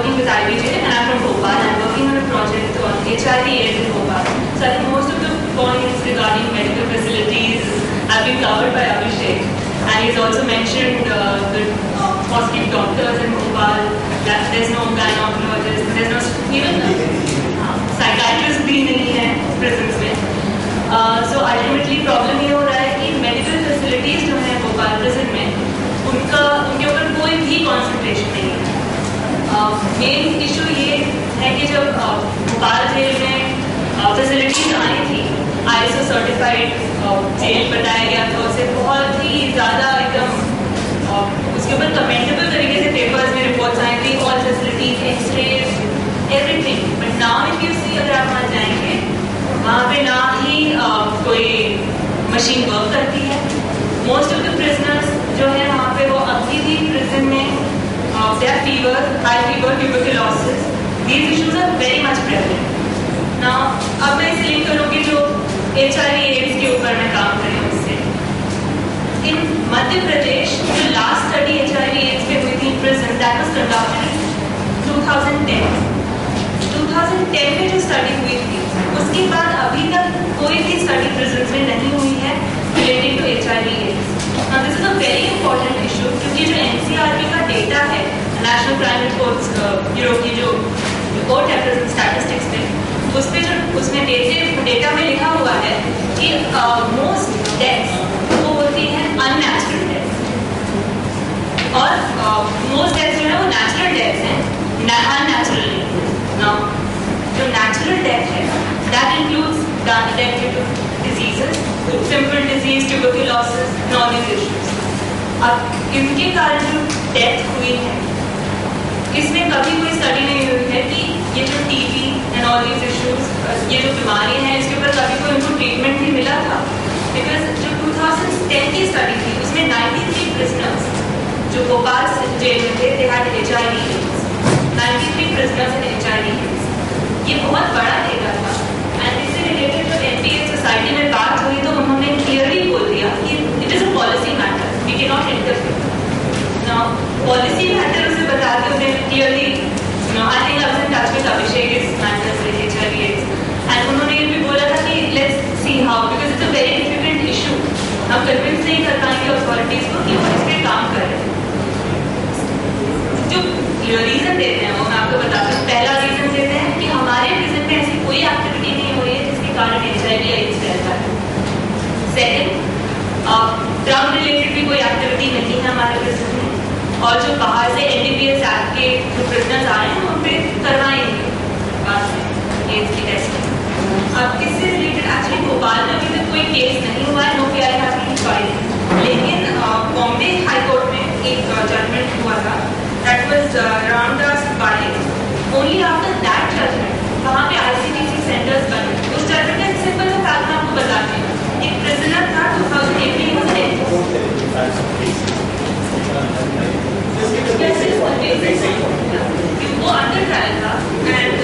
working with IBJ and I'm from Bhopal. I'm working on a project on HIV/AIDS in Bhopal. So I think most of the points regarding medical facilities have been covered by Abhishek. And he's also mentioned the positive doctors in Bhopal, that there's no gynecologist, there's no even psychiatrist भी नहीं है prisons में. So ultimately problem ये हो रहा है कि medical facilities जो है भोपाल prison में उनके ऊपर कोई भी concentration नहीं है. मेन इशू ये है कि जब भोपाल जेल में फैसिलिटीज आई थी, ISO सर्टिफाइड जेल बताया गया था, उसे बहुत ही ज़्यादा एकदम उसके ऊपर कमेंटेबल तरीके से पेपर्स में रिपोर्ट्स आई थी, all facilities, x-rays, everything. But now if you see, अगर आप वहाँ जाएंगे वहाँ पे ना ही कोई मशीन वर्क करती है. मोस्ट ऑफ द प्रिजनर्स जो है वहाँ पे वो अभी भी प्रिजन में they have fever, high fever, tuberculosis. These issues are very much prevalent. Now, अब मैं इसे लिंक करूँगी जो HIV/AIDS के ऊपर मैं काम कर रही हूँ उससे. In मध्य प्रदेश जो लास्ट स्टडी HIV/AIDS पे हुई थी prison, that was conducted in 2010. 2010 में जो स्टडी हुई थी, उसके बाद अभी तक कोई भी स्टडी prisons में नहीं हुई है relating to HIV/AIDS. Now, this is a very important issue क्योंकि जो NCRP का डेटा है, नेशनल क्राइम रिपोर्ट्स की जो रिपोर्ट है प्रेजेंट स्टैटिस्टिक्स में, उस पे जो उसमें डेटा में लिखा हुआ है कि मोस्ट डेथ्स वो होती हैं अननेचुरल डेथ्स, और मोस्ट डेथ्स जो है वो नेचुरल डेथ्स हैं, अननेचुरल नहीं. नाउ जो नेचुरल डेथ है that includes death due to diseases, simple disease, tuberculosis, non issues. अब इनके कारण जो डेथ हुई है, इसमें कभी कोई स्टडी नहीं हुई है कि ये जो TB and all these issues, ये जो बीमारी है, इसके ऊपर कभी कोई उनको ट्रीटमेंट भी मिला था. बिकॉज जो 2010 की स्टडी थी उसमें 93 प्रिजनर्स जो भोपाल जेल में थे, they had HIV/AIDS. 93 prisoners in HIV/AIDS. ये बहुत बड़ा डेटा था. एंड इससे रिलेटेड जब NPA सोसाइटी में बात हुई तो उन्होंने क्लियरली बोल दिया कि it is a policy matter, we can not interfere. Now policy matter उसे बता के उन्हें clearly, I think I was in touch with Abhishek इस मैटर्स विद HIV/AIDS, एंड उन्होंने ये भी बोला था कि let's see how, because it's a very difficult issue. हम कन्विंस नहीं कर पाएंगे अथॉरिटीज को कि वो इस पर काम कर रहे हैं. जो रीजन देते हैं वो मैं आपको बताती हूँ. पहला रीजन देते हैं कि हमारे प्रिजन में ऐसी कोई एक्टिविटी नहीं हो रही है जिसके कारण HIV/AIDS फैलता है. सेकेंड, ड्रग रिलेटेड भी कोई एक्टिविटी नहीं है हमारे प्रिजन में, और जो बाहर से NDPS एक्ट के जो प्रिजनर्स आए हैं उन पे करवाएंगे बाद में एड्स की टेस्टिंग. अब इससे रिलेटेड एक्चुअली भोपाल में अभी तक कोई केस नहीं हुआ है, no PI have been filed. लेकिन बॉम्बे हाई कोर्ट में एक जजमेंट हुआ था, that was Ramdas Bali. Only after that judgement वहाँ पे ICTC सेंटर्स बने. उस जजमेंट का सिंपल सा फैक्ट मैं आपको बताती हूँ. एक प्रिजनर था 2018 में वो अंडर ट्रायल था, एंड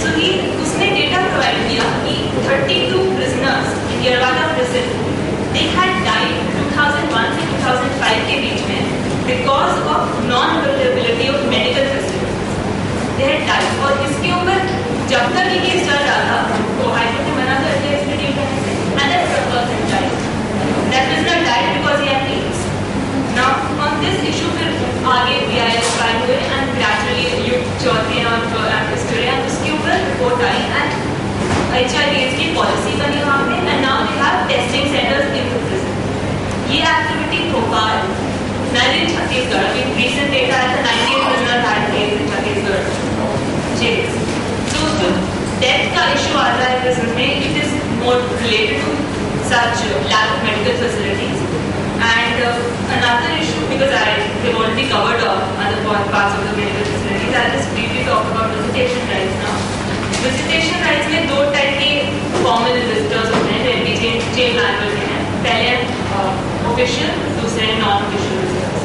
सो ही उसने डेटा प्रोवाइड किया कि 32 prisoners in Yerwada prison they had died 2001 से 2005 के बीच में because of non availability of medical facilities. They had died. और इसके ऊपर जब तक ये केस चल रहा था तो हाईकोर्ट ने मना कर दिया इसमें डील करने से, and that person died. That prisoner died because he had AIDS. Now on this issue फिर आगे BIS फाइल हुए एंड ग्रेजुअली युग चौथे और हिस्ट्री एंड उसके ऊपर रिपोर्ट आई एंड HIV/AIDS की पॉलिसी बनी वहाँ पे, and now we have testing centres in prison. ये एक्टिविटी भोपाल, नहीं इन छत्तीसगढ़. अभी रिसेंट डेटा आया था 98 prisoners had AIDS in Chhattisgarh jail. तो जो डेथ का इशू आता है प्रिजन में, it is more related to such lack of medical facilities. And another issue, because I have already covered other parts of the medical facilities, I'll just briefly talk about visitation rights now. Visitation rights में दो type के formal visitors होते हैं जो NPA jail manual में हैं. पहले official, दूसरे non official visitors.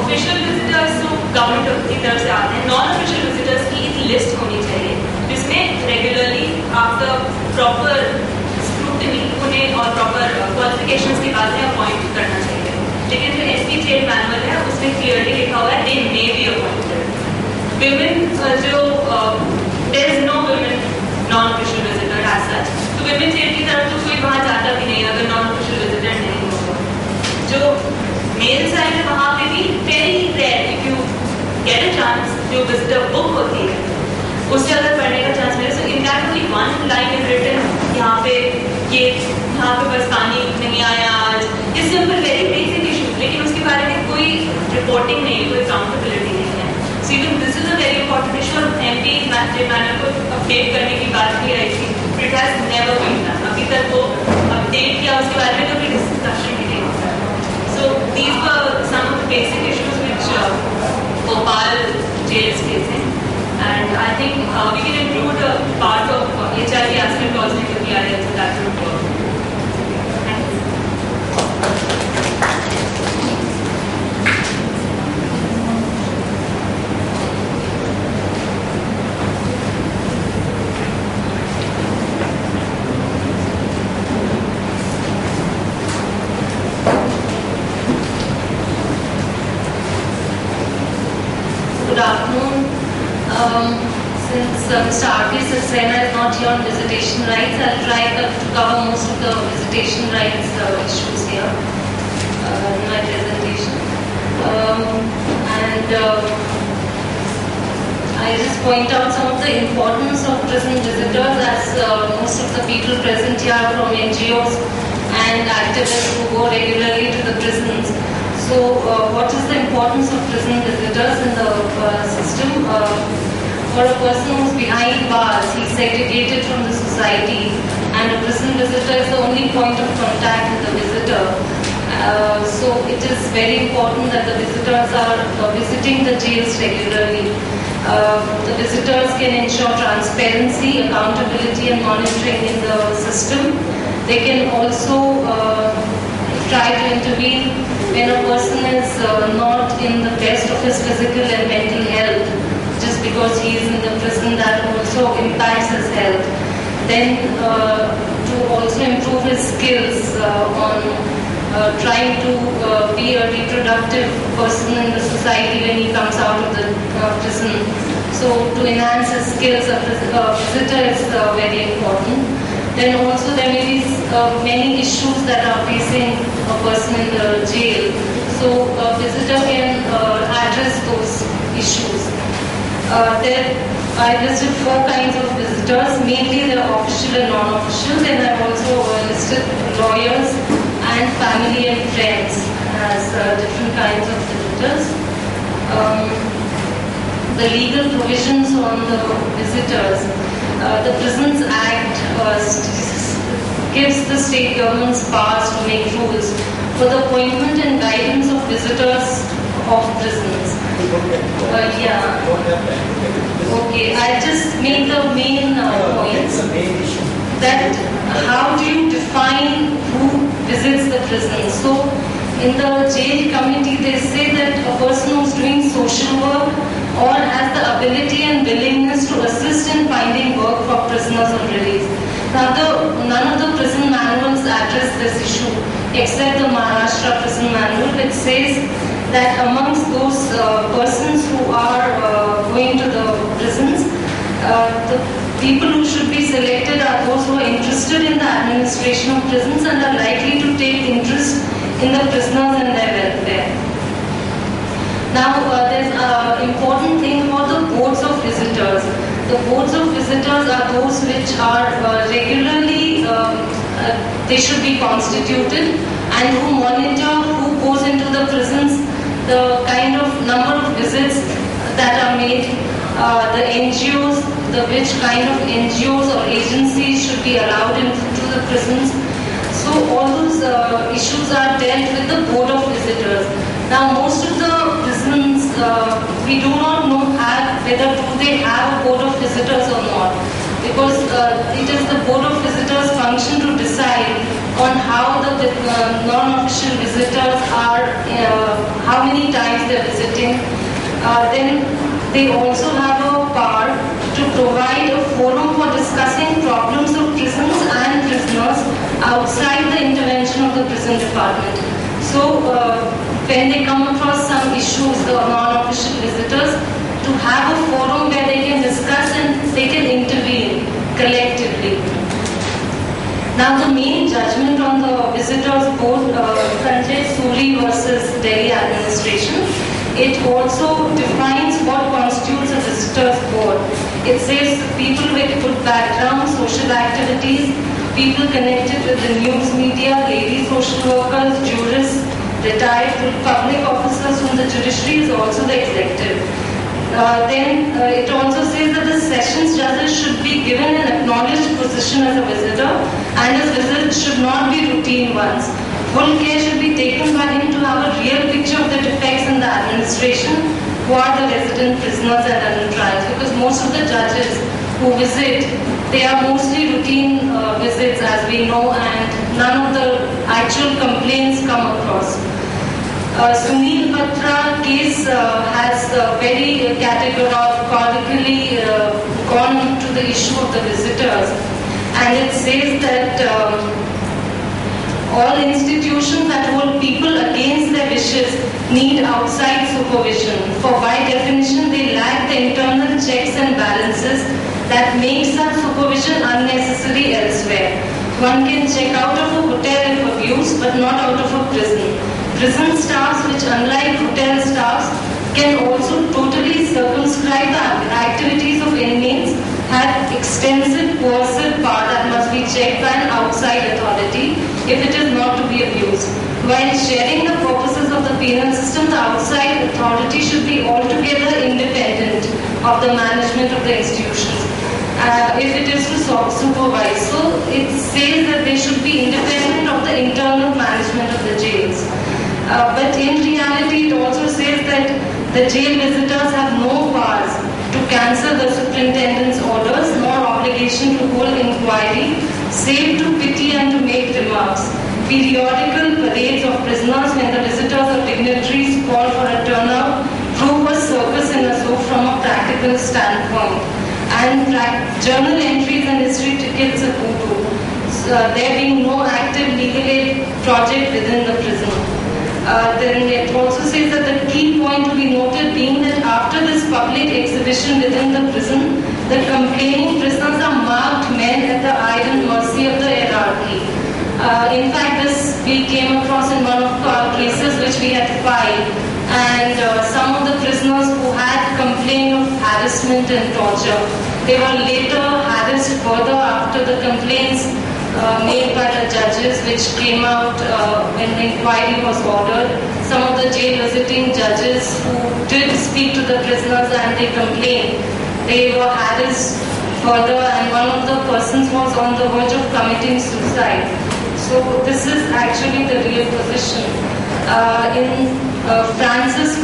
Official visitors तो गवर्नमेंट की तरफ से आते हैं. नॉन ऑफिशियल विजिटर्स की एक लिस्ट होनी चाहिए जिसमें रेगुलरली आफ्टर प्रॉपर स्क्रूटनी उन्हें और प्रॉपर क्वालिफिकेशंस के बाद में अपॉइंट करना चाहिए. लेकिन जो SP जेल मैनुअल है उसमें क्लियरली लिखा हुआ है दे मे women there is no women non-official visitor as such. तो women jail की तरफ तो कोई वहाँ जाता भी नहीं अगर non-official visitor नहीं होगा. जो male side है वहाँ पे भी very rare if you get a chance जो visitor book होती है उससे अगर पढ़ने का चांस मिले. So in that only one line is written यहाँ पे बस पानी नहीं आया आज. ये simple very basic issues लेकिन उसके बारे में कोई reporting नहीं है, कोई accountability नहीं है. So even this is a very important issue. MP मैंने को अपडेट करने की बात की आई थी. It has never been done. अभी तक वो अपडेट किया उसके बारे में कभी डिस्कशन भी नहीं होता. So these were some of the basic issues which Bhopal jail is facing. And I think we can include a part of HIV aspect also in the PRL, so that would work. Good afternoon. Since Mr. R.K. Saxena is not here on visitation rights, I'll try to cover most of the visitation rights issues here in my presentation. I just point out some of the importance of prison visitors, as most of the people present here are from NGOs and activists who go regularly to the prisons. So what is the importance of prison visitors in the system? For a person who's behind bars, he's segregated from the society, and a prison visitor is the only point of contact with the visitor. So it is very important that the visitors are visiting the jails regularly. The visitors can ensure transparency, accountability and monitoring in the system. They can also try to intervene when a person is not in the best of his physical and mental health. Just because he is in the prison, that also impacts his health. Then to also improve his skills on trying to be a reproductive person in the society when he comes out of the prison. So to enhance his skills, a visitor is very important. Then also there may be many issues that are facing a person in the jail. So a visitor can address those issues. I listed 4 kinds of visitors, mainly the official and non-official. Then I've also listed lawyers and family and friends as different kinds of visitors. The legal provisions on the visitors. The Prisons Act gives the state government's powers to make rules for the appointment and guidance of visitors of prisons. Okay, I'll just make the main points. That how do you define who visits the prison? So, in the jail community, they say that a person who's doing social work or has the ability and willingness to assist in finding work for prisoners on release. Now, none of the prison manuals address this issue except the Maharashtra Prison Manual, which says that amongst those persons who are going to the prisons, the people who should be selected are those who are interested in the administration of prisons and are likely to take interest in the prisoners and their welfare. Now, there's an important thing about the boards of visitors. The boards of visitors are those which are regularly, they should be constituted and who monitor who goes into the prisons, the kind of number of visits that are made, the NGOs, which kind of NGOs or agencies should be allowed into the prisons. So all those issues are dealt with the board of visitors. Now most of the prisons, we do not know whether do they have a board of visitors or not, because it is the board of visitors' function to decide on how the non-official visitors are, how many times they are visiting. Then they also have a power to provide a forum for discussing problems of prisons and prisoners outside the intervention of the prison department. So when they come across some issues, the non-official visitors, to have have a forum where they can discuss and they can intervene collectively. Now the main judgment on the visitors board, Sanjay Suri versus Delhi administration, it also defines what constitutes a visitors board. It says people with good background, social activities, people connected with the news media, lady social workers, jurists, retired public officers from the judiciary is also the executive. Then it also says that the sessions judges should be given an acknowledged position as a visitor and his visits should not be routine ones. Full care should be taken by him to have a real picture of the defects in the administration who are the resident prisoners and under trials, because most of the judges who visit, they are mostly routine visits as we know, and none of the actual complaints come across. Sunil Batra case has very categorically gone to the issue of the visitors, and it says that all institutions that hold people against their wishes need outside supervision, for by definition they lack the internal checks and balances that make such supervision unnecessary elsewhere. One can check out of a hotel if abused, but not out of a prison. Prison staffs, which unlike hotel staffs, can also totally circumscribe the activities of inmates, have extensive coercive power that must be checked by an outside authority if it is not to be abused. While sharing the purposes of the penal system, the outside authority should be altogether independent of the management of the institutions. If it is to supervise. So it says that they should be independent of the internal management of the jails. But in reality, it also says that the jail visitors have no powers to cancel the superintendent's orders, nor obligation to hold inquiry, save to pity and to make remarks. Periodical parades of prisoners when the visitors or dignitaries call for a turnout prove a circus in a zoo from a practical standpoint. And journal entries and history tickets are voodoo. There being no active legal aid project within the prison. Then it also says that the key point to be noted being that after this public exhibition within the prison, the complaining prisoners are marked men at the iron mercy of the hierarchy. In fact, this we came across in one of our cases which we had filed, and some of the prisoners who had complained of harassment and torture, they were later harassed further after the complaints made by the judges, which came out when the inquiry was ordered. Some of the jail visiting judges who did speak to the prisoners and they complained, they were harassed further, and one of the persons was on the verge of committing suicide. So this is actually the real position. In Francis